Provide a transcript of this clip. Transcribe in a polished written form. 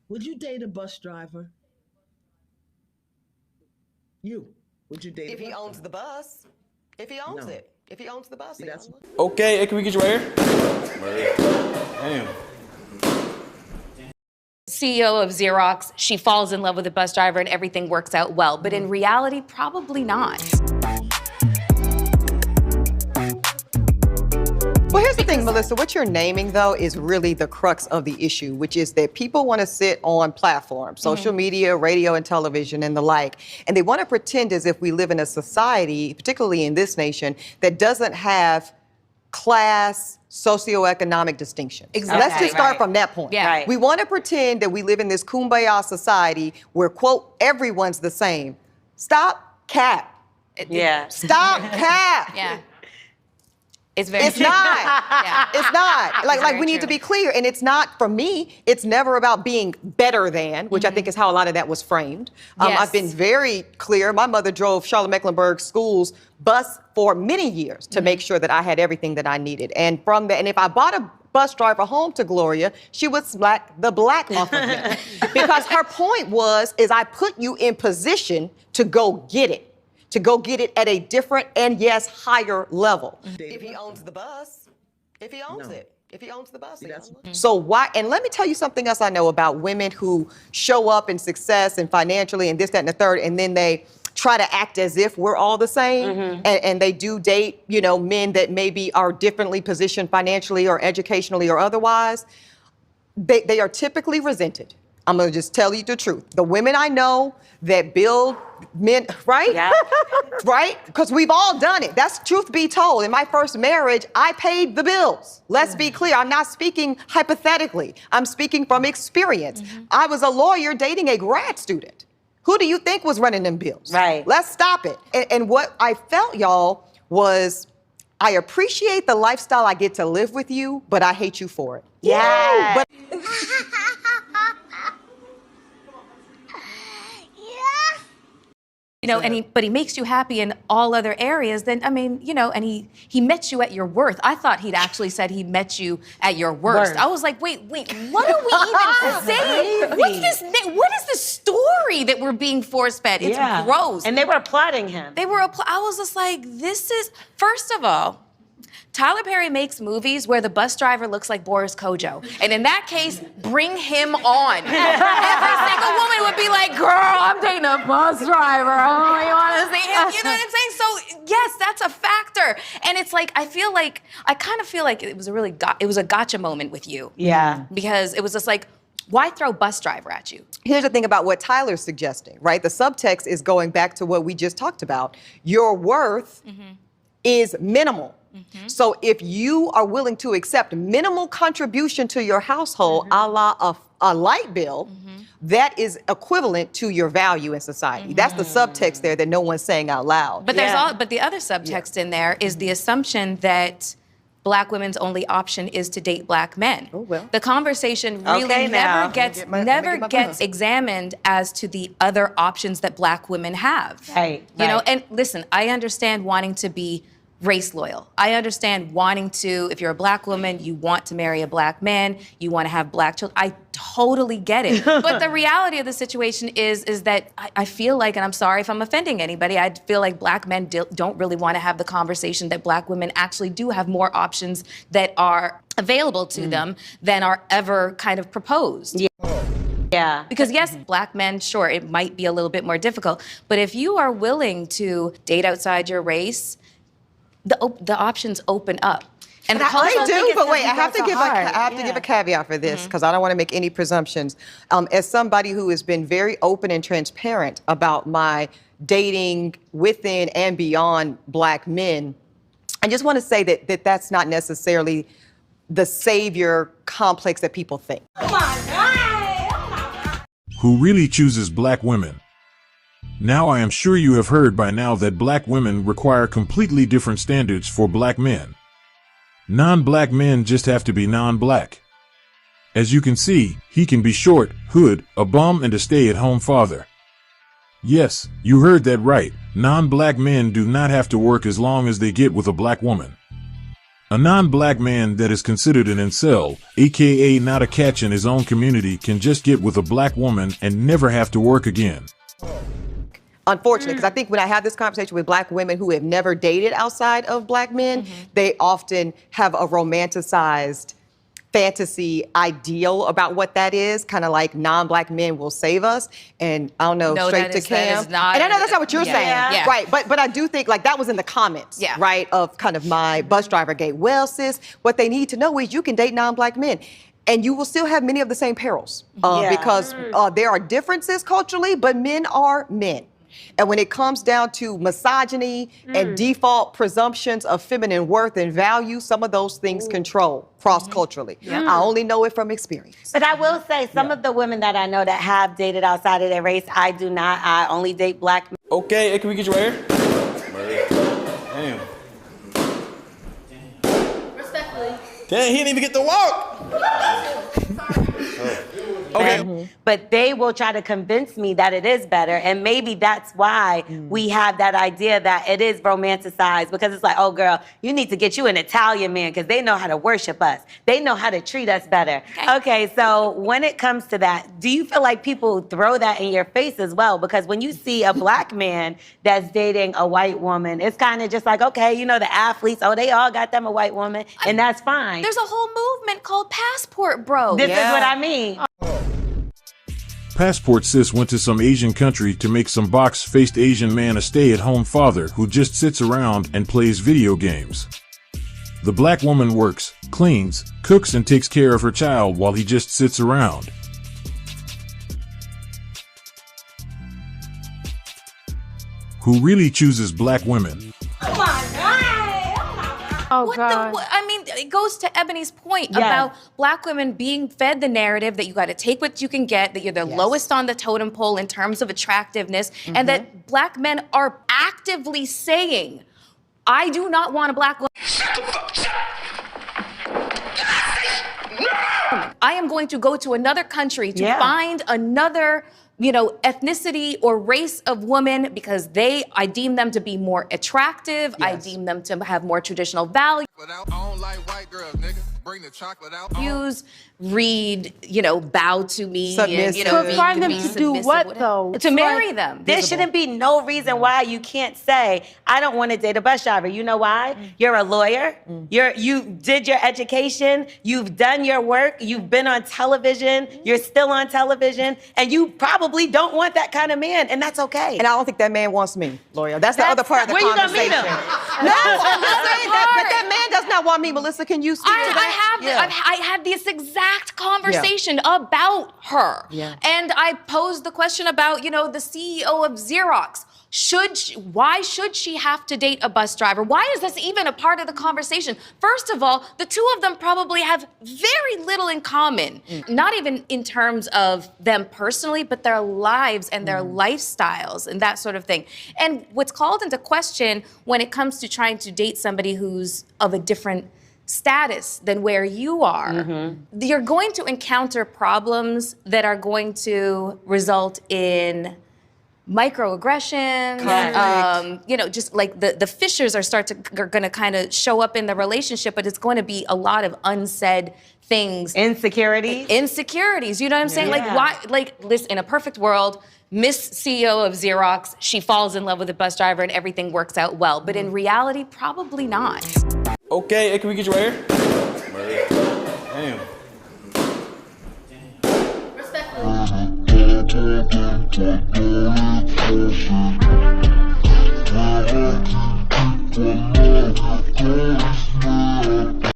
Would you date a bus driver? You. Would you date If a he bus owns driver? the bus. If he owns No. it. If he owns the bus. See, that's Okay, hey, can we get you right here? Damn. CEO of Xerox, she falls in love with a bus driver and everything works out well. But in reality, probably not. Well, here's the thing, Melissa. What you're naming, though, is really the crux of the issue, which is that people want to sit on platforms, social media, radio, and television, and the like, and they want to pretend as if we live in a society, particularly in this nation, that doesn't have class, socioeconomic distinction. Exactly. Let's just start from that point. Yeah. Right. We want to pretend that we live in this kumbaya society where, quote, everyone's the same. Stop cap. Yeah. Stop cap. Yeah. It's very It's true. not. Yeah. It's not. Like very we need to true. be clear. And it's not, for me, it's never about being better than, which I think is how a lot of that was framed. Yes. I've been very clear. My mother drove Charlotte-Mecklenburg Schools bus for many years to make sure that I had everything that I needed. And from that, and if I bought a bus driver home to Gloria, she would smack the black off of me. Because her point was, is I put you in position to go get it. To go get it at a different and, yes, higher level. If he owns the bus, if he owns it, if he owns the bus. So why, and let me tell you something else I know about women who show up in success and financially and this, that, and the third, and then they try to act as if we're all the same, and they do date, you know, men that maybe are differently positioned financially or educationally or otherwise. They are typically resented. I'm going to just tell you the truth. The women I know that build men, right? Yeah. Right? Because we've all done it. That's truth be told. In my first marriage, I paid the bills. Let's be clear. I'm not speaking hypothetically. I'm speaking from experience. I was a lawyer dating a grad student. Who do you think was running them bills? Right. Let's stop it. And what I felt, y'all, was I appreciate the lifestyle I get to live with you, but I hate you for it. Yeah. But You know, but he makes you happy in all other areas, then, I mean, you know, and he met you at your worth. I thought he'd actually said he met you at your worst. I was like, wait, what are we even saying? What is this story that we're being force-fed? It's gross. And they were applauding him. I was just like, this is, first of all, Tyler Perry makes movies where the bus driver looks like Boris Kojo. And in that case, bring him on. Every single woman would be like, girl, I'm dating a bus driver. Oh, you want to see him? You know what I'm saying? So, yes, that's a factor. And it's like, I kind of feel like it was a gotcha moment with you. Yeah. Because it was just like, why throw bus driver at you? here's the thing about what Tyler's suggesting, right? The subtext is going back to what we just talked about. Your worth is minimal. So if you are willing to accept minimal contribution to your household, a la a light bill, that is equivalent to your value in society. That's the subtext there that no one's saying out loud. But but the other subtext in there is the assumption that Black women's only option is to date Black men. Oh, well. The conversation really Okay, now. never gets examined as to the other options that Black women have. Right, You know, right. and listen, I understand wanting to be race loyal. I understand wanting to, if you're a Black woman, you want to marry a Black man, you want to have Black children. I totally get it. But the reality of the situation is that I feel like, and I'm sorry if I'm offending anybody, I feel like Black men don't really want to have the conversation that Black women actually do have more options that are available to them than are ever kind of proposed. Yeah. Because yes, Black men, sure, it might be a little bit more difficult, but if you are willing to date outside your race, the options open up. And the I cultural do, thing is but wait, I people have to go give so hard. I have to give a caveat for this because I don't want to make any presumptions. As somebody who has been very open and transparent about my dating within and beyond Black men, I just want to say that that's not necessarily the savior complex that people think. Who really chooses Black women? Now I am sure you have heard by now that Black women require completely different standards for Black men. Non-Black men just have to be non-Black. As you can see, he can be short, hood, a bum, and a stay-at-home father. Yes, you heard that right. Non-Black men do not have to work as long as they get with a Black woman. A non-black man that is considered an incel, aka not a catch in his own community, can just get with a black woman and never have to work again. Unfortunately, because I think when I have this conversation with black women who have never dated outside of black men, they often have a romanticized fantasy ideal about what that is, kind of like non-black men will save us, and I don't know, No, straight to that Cam. is not- and I know that's not what you're yeah, saying, yeah. right? But I do think like that was in the comments, Yeah. right, of kind of my bus driver gate. Well, sis, what they need to know is you can date non-black men. And you will still have many of the same perils Yeah. because there are differences culturally, but men are men. And when it comes down to misogyny and default presumptions of feminine worth and value, some of those things control cross-culturally. I only know it from experience. But I will say, some of the women that I know that have dated outside of their race, I do not. I only date black men. Okay, hey, can we get you right here? Damn. Respectfully. Damn, he didn't even get to walk. Okay. But they will try to convince me that it is better. And maybe that's why we have that idea that it is romanticized, because it's like, oh, girl, you need to get you an Italian man because they know how to worship us. They know how to treat us better. Okay, so when it comes to that, do you feel like people throw that in your face as well? Because when you see a black man that's dating a white woman, it's kind of just like, okay, you know, the athletes, oh, they all got them a white woman, and that's fine. There's a whole movement called Passport Bro. This is what I mean. Passport Sis went to some Asian country to make some box-faced Asian man a stay-at-home father who just sits around and plays video games. The black woman works, cleans, cooks, and takes care of her child while he just sits around. Who really chooses black women? Oh, What God. the? I mean, it goes to Ebony's point Yes. about black women being fed the narrative that you got to take what you can get, that you're the lowest on the totem pole in terms of attractiveness, and that black men are actively saying, I do not want a black woman. I am going to go to another country to Yeah. find another, ethnicity or race of women because I deem them to be more attractive. I deem them to have more traditional values. I don't like white girls, nigga. Bring the chocolate out. Read, bow to me, Submissive. and But be- find them be to do submissive, what, whatever. though? To marry them. There shouldn't be no reason why you can't say, I don't want to date a bus driver. You know why? You're a lawyer. You did your education. You've done your work. You've been on television. You're still on television. And you probably don't want that kind of man. And that's okay. And I don't think that man wants me, Loria. That's the other part of the where you gonna meet conversation. him? No, I'm just saying that, but that man does not want me. Melissa, can you speak to that? I had this exact conversation about her. Yeah. And I posed the question about, the CEO of Xerox. Why should she have to date a bus driver? Why is this even a part of the conversation? First of all, the two of them probably have very little in common. Not even in terms of them personally, but their lives and their lifestyles and that sort of thing. And what's called into question when it comes to trying to date somebody who's of a different status than where you are, you're going to encounter problems that are going to result in microaggressions, just like the fissures are going to kind of show up in the relationship, but it's going to be a lot of unsaid things. Insecurities, you know what I'm saying? Yeah. Listen, in a perfect world, Miss CEO of Xerox, she falls in love with a bus driver and everything works out well. But in reality, probably not. Okay, hey, can we get you right here? Damn. Respectfully.